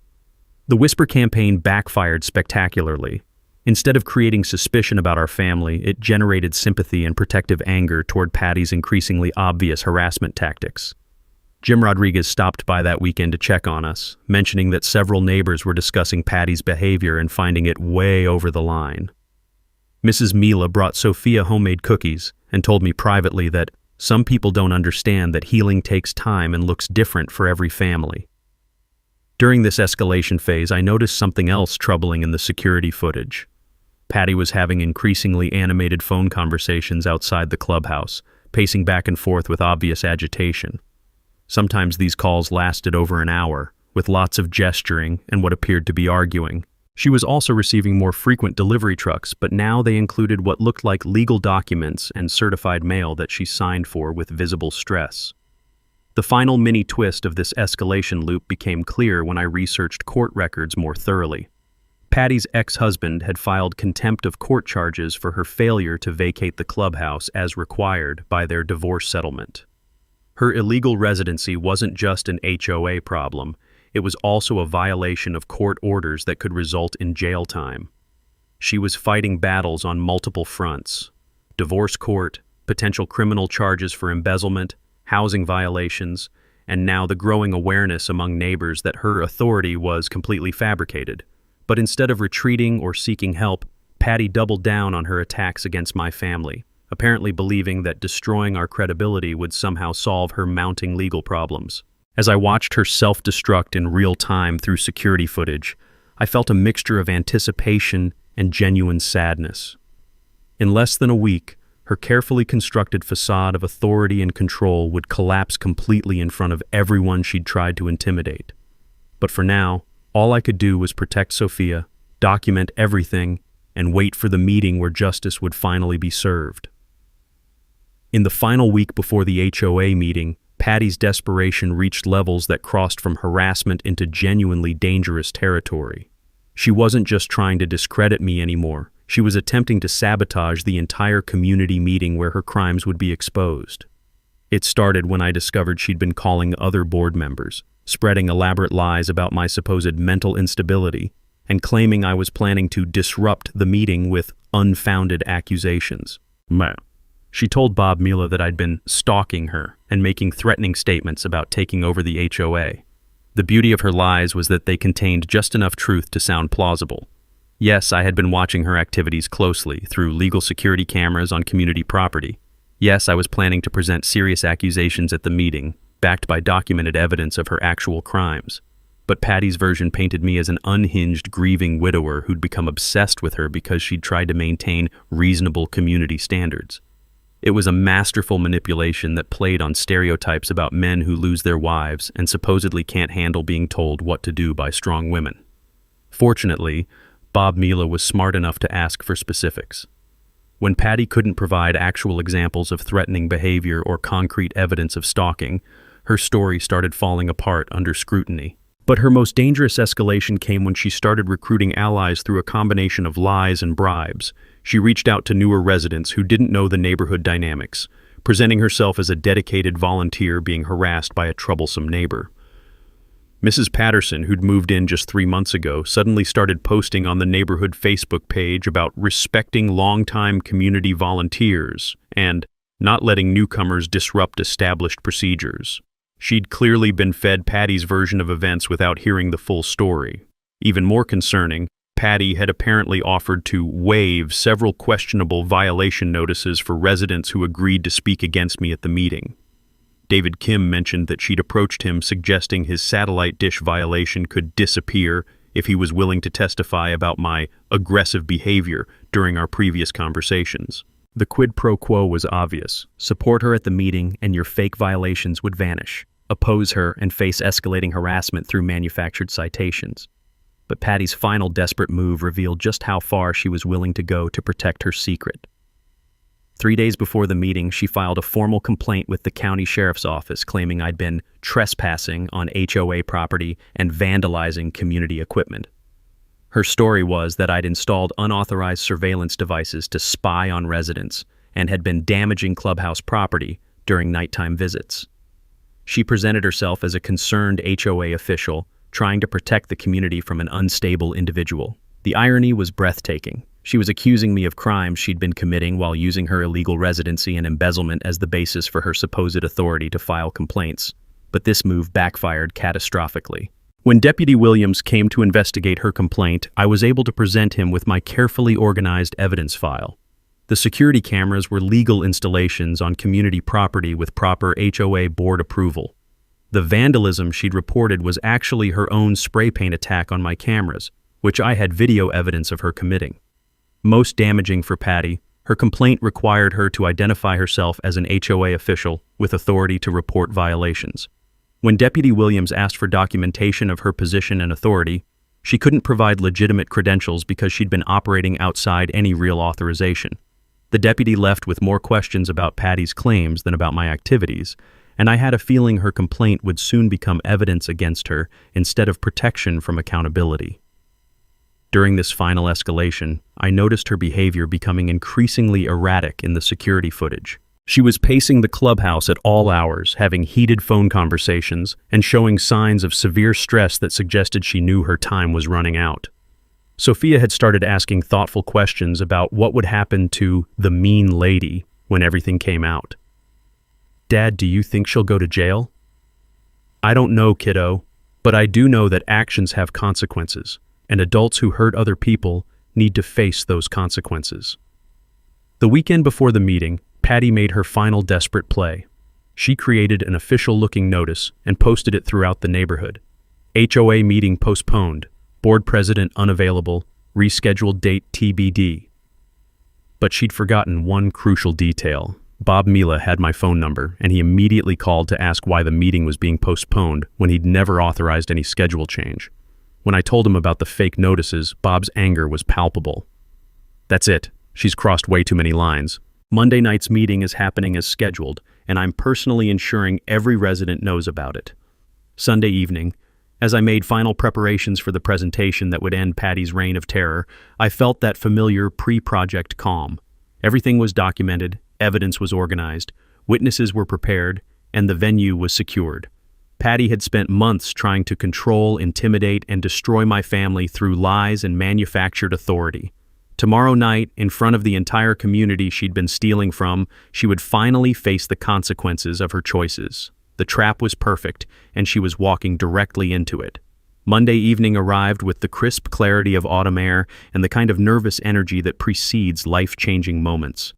Speaker 1: The whisper campaign backfired spectacularly. Instead of creating suspicion about our family, it generated sympathy and protective anger toward Patty's increasingly obvious harassment tactics. Jim Rodriguez stopped by that weekend to check on us, mentioning that several neighbors were discussing Patty's behavior and finding it way over the line. Mrs. Mila brought Sophia homemade cookies and told me privately that some people don't understand that healing takes time and looks different for every family. During this escalation phase, I noticed something else troubling in the security footage. Patty was having increasingly animated phone conversations outside the clubhouse, pacing back and forth with obvious agitation. Sometimes these calls lasted over an hour, with lots of gesturing and what appeared to be arguing. She was also receiving more frequent delivery trucks, but now they included what looked like legal documents and certified mail that she signed for with visible stress. The final mini twist of this escalation loop became clear when I researched court records more thoroughly. Patty's ex-husband had filed contempt of court charges for her failure to vacate the clubhouse as required by their divorce settlement. Her illegal residency wasn't just an HOA problem, it was also a violation of court orders that could result in jail time. She was fighting battles on multiple fronts: divorce court, potential criminal charges for embezzlement, housing violations, and now the growing awareness among neighbors that her authority was completely fabricated. But instead of retreating or seeking help, Patty doubled down on her attacks against my family, apparently believing that destroying our credibility would somehow solve her mounting legal problems. As I watched her self-destruct in real time through security footage, I felt a mixture of anticipation and genuine sadness. In less than a week, her carefully constructed facade of authority and control would collapse completely in front of everyone she'd tried to intimidate. But for now, all I could do was protect Sophia, document everything, and wait for the meeting where justice would finally be served. In the final week before the HOA meeting, Patty's desperation reached levels that crossed from harassment into genuinely dangerous territory. She wasn't just trying to discredit me anymore. She was attempting to sabotage the entire community meeting where her crimes would be exposed. It started when I discovered she'd been calling other board members, spreading elaborate lies about my supposed mental instability, and claiming I was planning to disrupt the meeting with unfounded accusations. She told Bob Mila that I'd been stalking her and making threatening statements about taking over the HOA. The beauty of her lies was that they contained just enough truth to sound plausible. Yes, I had been watching her activities closely through legal security cameras on community property. Yes, I was planning to present serious accusations at the meeting, backed by documented evidence of her actual crimes. But Patty's version painted me as an unhinged, grieving widower who'd become obsessed with her because she'd tried to maintain reasonable community standards. It was a masterful manipulation that played on stereotypes about men who lose their wives and supposedly can't handle being told what to do by strong women. Fortunately, Bob Mila was smart enough to ask for specifics. When Patty couldn't provide actual examples of threatening behavior or concrete evidence of stalking, her story started falling apart under scrutiny. But her most dangerous escalation came when she started recruiting allies through a combination of lies and bribes. She reached out to newer residents who didn't know the neighborhood dynamics, presenting herself as a dedicated volunteer being harassed by a troublesome neighbor. Mrs. Patterson, who'd moved in just 3 months ago, suddenly started posting on the neighborhood Facebook page about respecting longtime community volunteers and not letting newcomers disrupt established procedures. She'd clearly been fed Patty's version of events without hearing the full story. Even more concerning, Patty had apparently offered to waive several questionable violation notices for residents who agreed to speak against me at the meeting. David Kim mentioned that she'd approached him suggesting his satellite dish violation could disappear if he was willing to testify about my aggressive behavior during our previous conversations. The quid pro quo was obvious. Support her at the meeting and your fake violations would vanish. Oppose her and face escalating harassment through manufactured citations. But Patty's final desperate move revealed just how far she was willing to go to protect her secret. 3 days before the meeting, she filed a formal complaint with the county sheriff's office claiming I'd been trespassing on HOA property and vandalizing community equipment. Her story was that I'd installed unauthorized surveillance devices to spy on residents and had been damaging clubhouse property during nighttime visits. She presented herself as a concerned HOA official, trying to protect the community from an unstable individual. The irony was breathtaking. She was accusing me of crimes she'd been committing while using her illegal residency and embezzlement as the basis for her supposed authority to file complaints. But this move backfired catastrophically. When Deputy Williams came to investigate her complaint, I was able to present him with my carefully organized evidence file. The security cameras were legal installations on community property with proper HOA board approval. The vandalism she'd reported was actually her own spray paint attack on my cameras, which I had video evidence of her committing. Most damaging for Patty, her complaint required her to identify herself as an HOA official with authority to report violations. When Deputy Williams asked for documentation of her position and authority, she couldn't provide legitimate credentials because she'd been operating outside any real authorization. The deputy left with more questions about Patty's claims than about my activities, and I had a feeling her complaint would soon become evidence against her instead of protection from accountability. During this final escalation, I noticed her behavior becoming increasingly erratic in the security footage. She was pacing the clubhouse at all hours, having heated phone conversations, and showing signs of severe stress that suggested she knew her time was running out. Sophia had started asking thoughtful questions about what would happen to the mean lady when everything came out. "Dad, do you think she'll go to jail?" "I don't know, kiddo, but I do know that actions have consequences, and adults who hurt other people need to face those consequences." The weekend before the meeting, Patty made her final desperate play. She created an official-looking notice and posted it throughout the neighborhood. HOA meeting postponed, board president unavailable, rescheduled date TBD. But she'd forgotten one crucial detail. Bob Mila had my phone number, and he immediately called to ask why the meeting was being postponed when he'd never authorized any schedule change. When I told him about the fake notices, Bob's anger was palpable. "That's it. She's crossed way too many lines. Monday night's meeting is happening as scheduled, and I'm personally ensuring every resident knows about it." Sunday evening, as I made final preparations for the presentation that would end Patty's reign of terror, I felt that familiar pre-project calm. Everything was documented, evidence was organized, witnesses were prepared, and the venue was secured. Patty had spent months trying to control, intimidate, and destroy my family through lies and manufactured authority. Tomorrow night, in front of the entire community she'd been stealing from, she would finally face the consequences of her choices. The trap was perfect, and she was walking directly into it. Monday evening arrived with the crisp clarity of autumn air and the kind of nervous energy that precedes life-changing moments.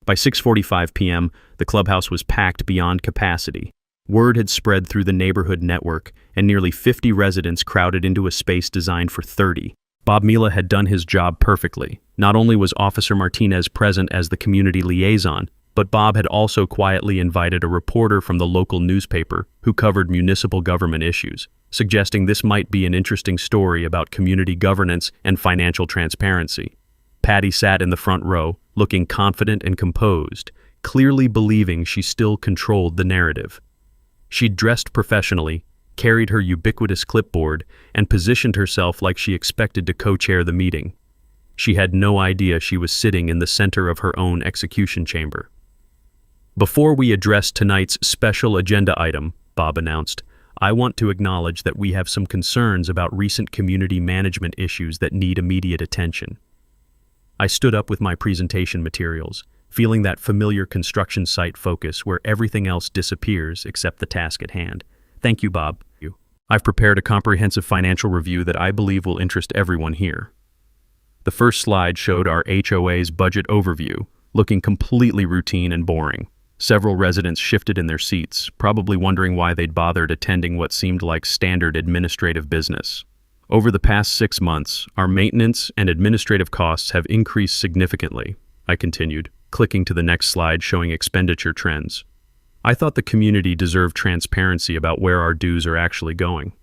Speaker 1: By 6:45 p.m., the clubhouse was packed beyond capacity. Word had spread through the neighborhood network, and nearly 50 residents crowded into a space designed for 30. Bob Mila had done his job perfectly. Not only was Officer Martinez present as the community liaison, but Bob had also quietly invited a reporter from the local newspaper who covered municipal government issues, suggesting this might be an interesting story about community governance and financial transparency. Patty sat in the front row, looking confident and composed, clearly believing she still controlled the narrative. She'd dressed professionally, carried her ubiquitous clipboard, and positioned herself like she expected to co-chair the meeting. She had no idea she was sitting in the center of her own execution chamber. "Before we address tonight's special agenda item," Bob announced, "I want to acknowledge that we have some concerns about recent community management issues that need immediate attention." I stood up with my presentation materials, feeling that familiar construction site focus where everything else disappears except the task at hand. "Thank you, Bob. I've prepared a comprehensive financial review that I believe will interest everyone here." The first slide showed our HOA's budget overview, looking completely routine and boring. Several residents shifted in their seats, probably wondering why they'd bothered attending what seemed like standard administrative business. Over the past 6 months, our maintenance and administrative costs have increased significantly, I continued, clicking to the next slide showing expenditure trends. I thought the community deserved transparency about where our dues are actually going.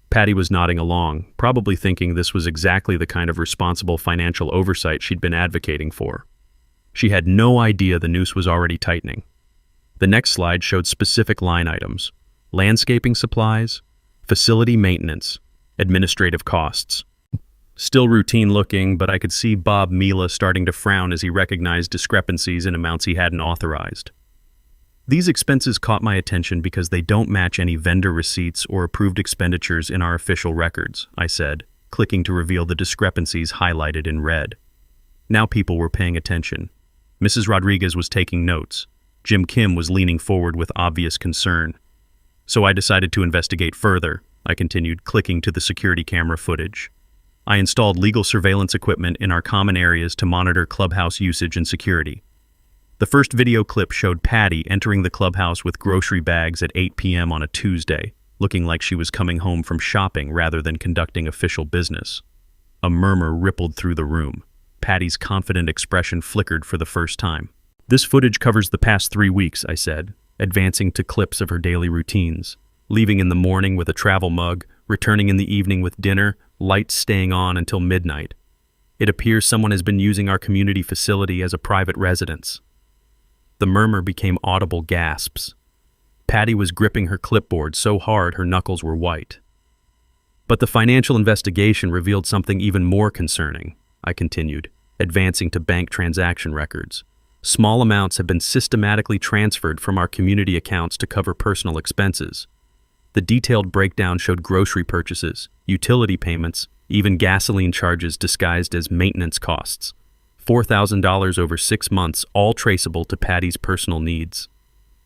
Speaker 1: Patty was nodding along, probably thinking this was exactly the kind of responsible financial oversight she'd been advocating for. She had no idea the noose was already tightening. The next slide showed specific line items: landscaping supplies, facility maintenance, administrative costs. Still routine looking, but I could see Bob Mila starting to frown as he recognized discrepancies in amounts he hadn't authorized. These expenses caught my attention because they don't match any vendor receipts or approved expenditures in our official records, I said, clicking to reveal the discrepancies highlighted in red. Now people were paying attention. Mrs. Rodriguez was taking notes. Jim Kim was leaning forward with obvious concern. So I decided to investigate further, I continued, clicking to the security camera footage. I installed legal surveillance equipment in our common areas to monitor clubhouse usage and security. The first video clip showed Patty entering the clubhouse with grocery bags at 8 p.m. on a Tuesday, looking like she was coming home from shopping rather than conducting official business. A murmur rippled through the room. Patty's confident expression flickered for the first time. This footage covers the past 3 weeks, I said, advancing to clips of her daily routines. Leaving in the morning with a travel mug, returning in the evening with dinner, lights staying on until midnight. It appears someone has been using our community facility as a private residence. The murmur became audible gasps. Patty was gripping her clipboard so hard her knuckles were white. But the financial investigation revealed something even more concerning, I continued, advancing to bank transaction records. Small amounts have been systematically transferred from our community accounts to cover personal expenses. The detailed breakdown showed grocery purchases, utility payments, even gasoline charges disguised as maintenance costs. $4,000 over 6 months, all traceable to Patty's personal needs.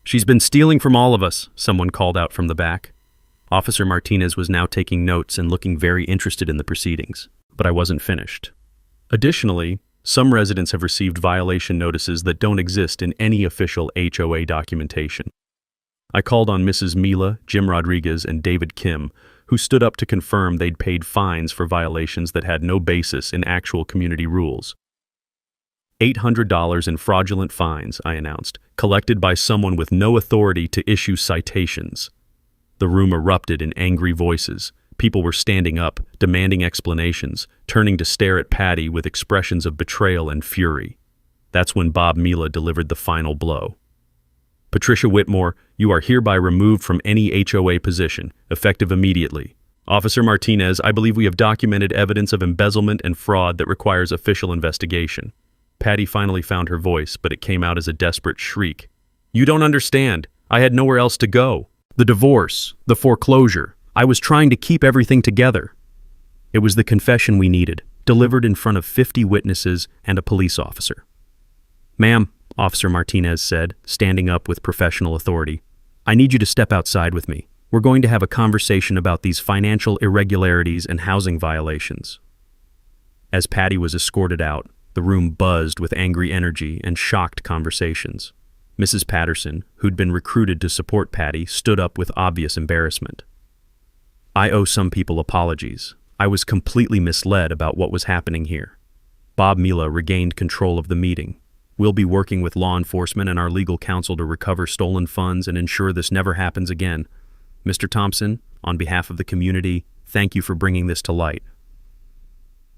Speaker 1: "She's been stealing from all of us," someone called out from the back. Officer Martinez was now taking notes and looking very interested in the proceedings, but I wasn't finished. Additionally, some residents have received violation notices that don't exist in any official HOA documentation. I called on Mrs. Mila, Jim Rodriguez, and David Kim, who stood up to confirm they'd paid fines for violations that had no basis in actual community rules. $800 in fraudulent fines, I announced, collected by someone with no authority to issue citations. The room erupted in angry voices. People were standing up, demanding explanations, turning to stare at Patty with expressions of betrayal and fury. That's when Bob Mila delivered the final blow. "Patricia Whitmore, you are hereby removed from any HOA position, effective immediately. Officer Martinez, I believe we have documented evidence of embezzlement and fraud that requires official investigation." Patty finally found her voice, but it came out as a desperate shriek. "You don't understand. I had nowhere else to go. The divorce, the foreclosure. I was trying to keep everything together." It was the confession we needed, delivered in front of 50 witnesses and a police officer. "Ma'am," Officer Martinez said, standing up with professional authority, "I need you to step outside with me. We're going to have a conversation about these financial irregularities and housing violations." As Patty was escorted out, the room buzzed with angry energy and shocked conversations. Mrs. Patterson, who'd been recruited to support Patty, stood up with obvious embarrassment. "I owe some people apologies. I was completely misled about what was happening here." Bob Mila regained control of the meeting. "We'll be working with law enforcement and our legal counsel to recover stolen funds and ensure this never happens again. Mr. Thompson, on behalf of the community, thank you for bringing this to light."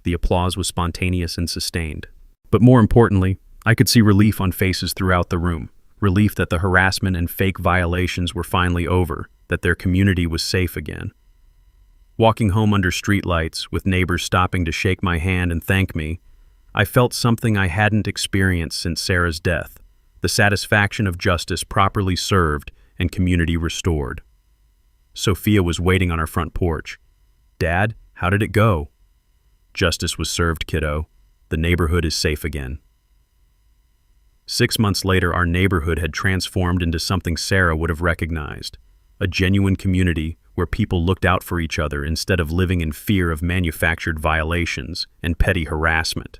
Speaker 1: The applause was spontaneous and sustained. But more importantly, I could see relief on faces throughout the room. Relief that the harassment and fake violations were finally over, that their community was safe again. Walking home under streetlights, with neighbors stopping to shake my hand and thank me, I felt something I hadn't experienced since Sarah's death, the satisfaction of justice properly served and community restored. Sophia was waiting on our front porch. "Dad, how did it go?" "Justice was served, kiddo. The neighborhood is safe again." 6 months later, our neighborhood had transformed into something Sarah would have recognized, a genuine community where people looked out for each other instead of living in fear of manufactured violations and petty harassment.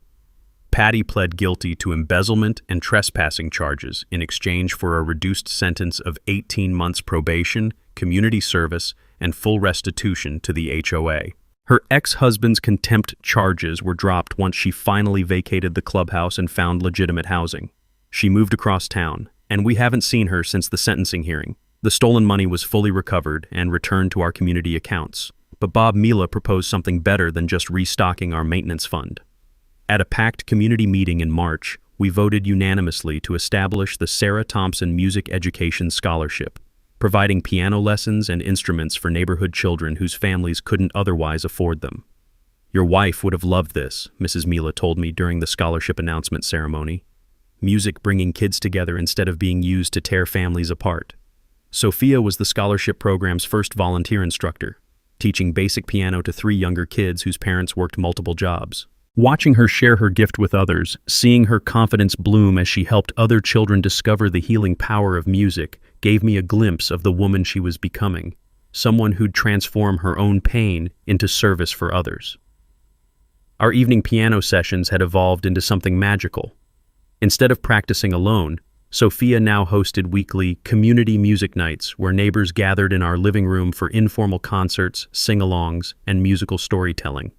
Speaker 1: Patty pled guilty to embezzlement and trespassing charges in exchange for a reduced sentence of 18 months probation, community service, and full restitution to the HOA. Her ex-husband's contempt charges were dropped once she finally vacated the clubhouse and found legitimate housing. She moved across town, and we haven't seen her since the sentencing hearing. The stolen money was fully recovered and returned to our community accounts. But Bob Mila proposed something better than just restocking our maintenance fund. At a packed community meeting in March, we voted unanimously to establish the Sarah Thompson Music Education Scholarship, providing piano lessons and instruments for neighborhood children whose families couldn't otherwise afford them. "Your wife would have loved this," Mrs. Mila told me during the scholarship announcement ceremony. Music bringing kids together instead of being used to tear families apart. Sophia was the scholarship program's first volunteer instructor, teaching basic piano to 3 younger kids whose parents worked multiple jobs. Watching her share her gift with others, seeing her confidence bloom as she helped other children discover the healing power of music, gave me a glimpse of the woman she was becoming, someone who'd transform her own pain into service for others. Our evening piano sessions had evolved into something magical. Instead of practicing alone, Sophia now hosted weekly community music nights where neighbors gathered in our living room for informal concerts, sing-alongs, and musical storytelling.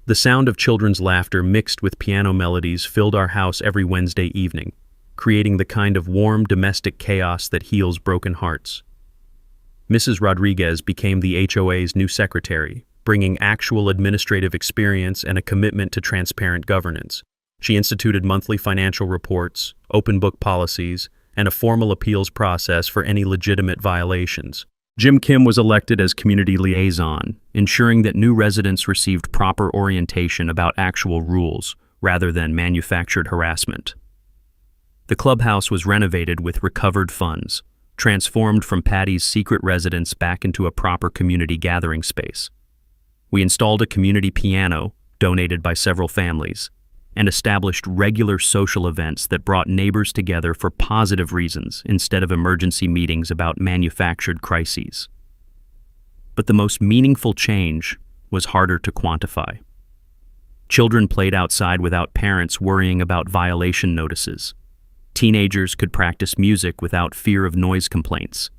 Speaker 1: The sound of children's laughter mixed with piano melodies filled our house every Wednesday evening, creating the kind of warm domestic chaos that heals broken hearts. Mrs. Rodriguez became the HOA's new secretary, bringing actual administrative experience and a commitment to transparent governance. She instituted monthly financial reports, open book policies, and a formal appeals process for any legitimate violations. Jim Kim was elected as community liaison, ensuring that new residents received proper orientation about actual rules rather than manufactured harassment. The clubhouse was renovated with recovered funds, transformed from Patty's secret residence back into a proper community gathering space. We installed a community piano, donated by several families, and established regular social events that brought neighbors together for positive reasons instead of emergency meetings about manufactured crises. But the most meaningful change was harder to quantify. Children played outside without parents worrying about violation notices. Teenagers could practice music without fear of noise complaints.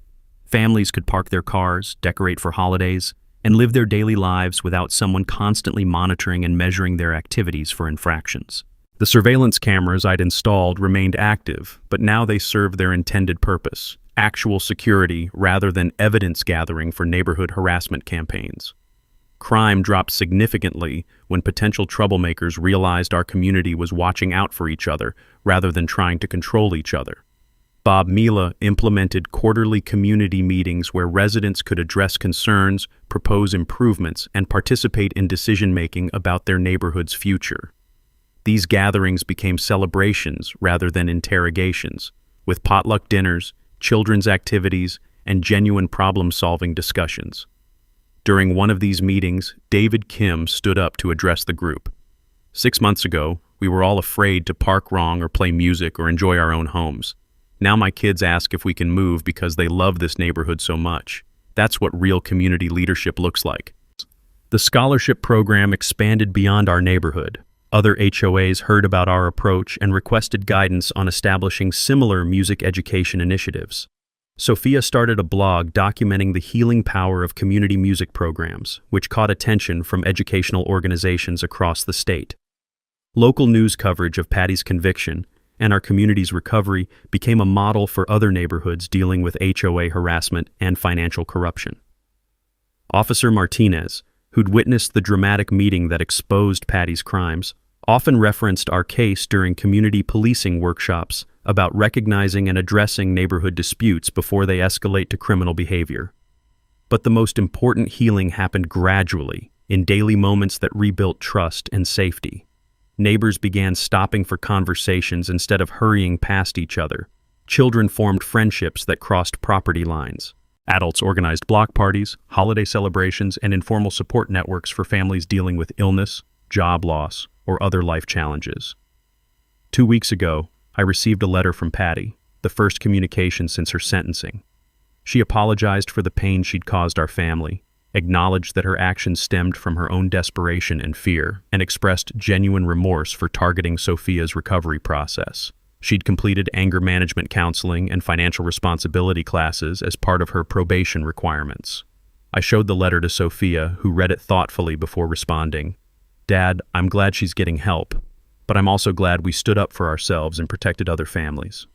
Speaker 1: Families could park their cars, decorate for holidays, and live their daily lives without someone constantly monitoring and measuring their activities for infractions. The surveillance cameras I'd installed remained active, but now they served their intended purpose: actual security rather than evidence gathering for neighborhood harassment campaigns. Crime dropped significantly when potential troublemakers realized our community was watching out for each other rather than trying to control each other. Bob Mila implemented quarterly community meetings where residents could address concerns, propose improvements, and participate in decision-making about their neighborhood's future. These gatherings became celebrations rather than interrogations, with potluck dinners, children's activities, and genuine problem-solving discussions. During one of these meetings, David Kim stood up to address the group. 6 months ago, we were all afraid to park wrong or play music or enjoy our own homes. Now my kids ask if we can move because they love this neighborhood so much. That's what real community leadership looks like. The scholarship program expanded beyond our neighborhood. Other HOAs heard about our approach and requested guidance on establishing similar music education initiatives. Sophia started a blog documenting the healing power of community music programs, which caught attention from educational organizations across the state. Local news coverage of Patty's conviction and our community's recovery became a model for other neighborhoods dealing with HOA harassment and financial corruption. Officer Martinez, who'd witnessed the dramatic meeting that exposed Patty's crimes, often referenced our case during community policing workshops about recognizing and addressing neighborhood disputes before they escalate to criminal behavior. But the most important healing happened gradually, in daily moments that rebuilt trust and safety. Neighbors began stopping for conversations instead of hurrying past each other. Children formed friendships that crossed property lines. Adults organized block parties, holiday celebrations, and informal support networks for families dealing with illness, job loss, or other life challenges. 2 weeks ago, I received a letter from Patty, the first communication since her sentencing. She apologized for the pain she'd caused our family, acknowledged that her actions stemmed from her own desperation and fear, and expressed genuine remorse for targeting Sophia's recovery process. She'd completed anger management counseling and financial responsibility classes as part of her probation requirements. I showed the letter to Sophia, who read it thoughtfully before responding. "Dad, I'm glad she's getting help, but I'm also glad we stood up for ourselves and protected other families."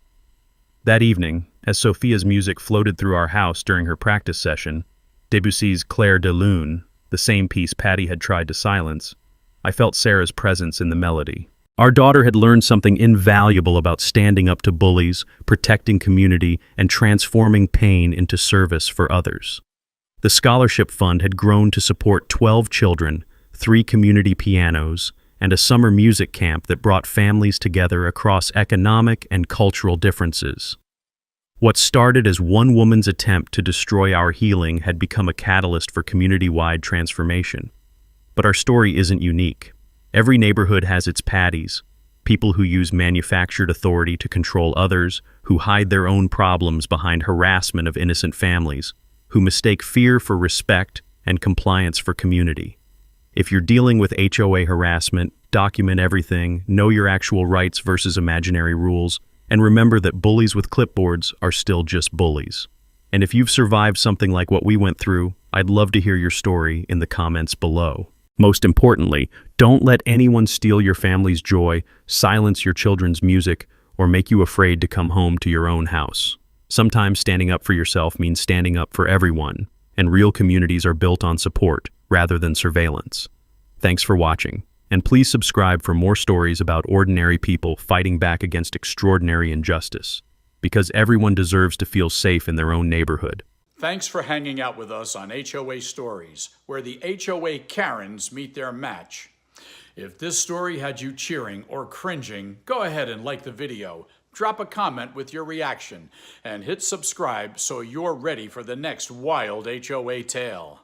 Speaker 1: That evening, as Sophia's music floated through our house during her practice session, Debussy's Clair de Lune, the same piece Patty had tried to silence, I felt Sarah's presence in the melody. Our daughter had learned something invaluable about standing up to bullies, protecting community, and transforming pain into service for others. The scholarship fund had grown to support 12 children, 3 community pianos, and a summer music camp that brought families together across economic and cultural differences. What started as one woman's attempt to destroy our healing had become a catalyst for community-wide transformation. But our story isn't unique. Every neighborhood has its Patties, people who use manufactured authority to control others, who hide their own problems behind harassment of innocent families, who mistake fear for respect and compliance for community. If you're dealing with HOA harassment, document everything, know your actual rights versus imaginary rules, and remember that bullies with clipboards are still just bullies. And if you've survived something like what we went through, I'd love to hear your story in the comments below. Most importantly, don't let anyone steal your family's joy, silence your children's music, or make you afraid to come home to your own house. Sometimes standing up for yourself means standing up for everyone, and real communities are built on support rather than surveillance. Thanks for watching, and please subscribe for more stories about ordinary people fighting back against extraordinary injustice, because everyone deserves to feel safe in their own neighborhood.
Speaker 2: Thanks for hanging out with us on HOA Stories, where the HOA Karens meet their match. If this story had you cheering or cringing, go ahead and like the video, drop a comment with your reaction, and hit subscribe so you're ready for the next wild HOA tale.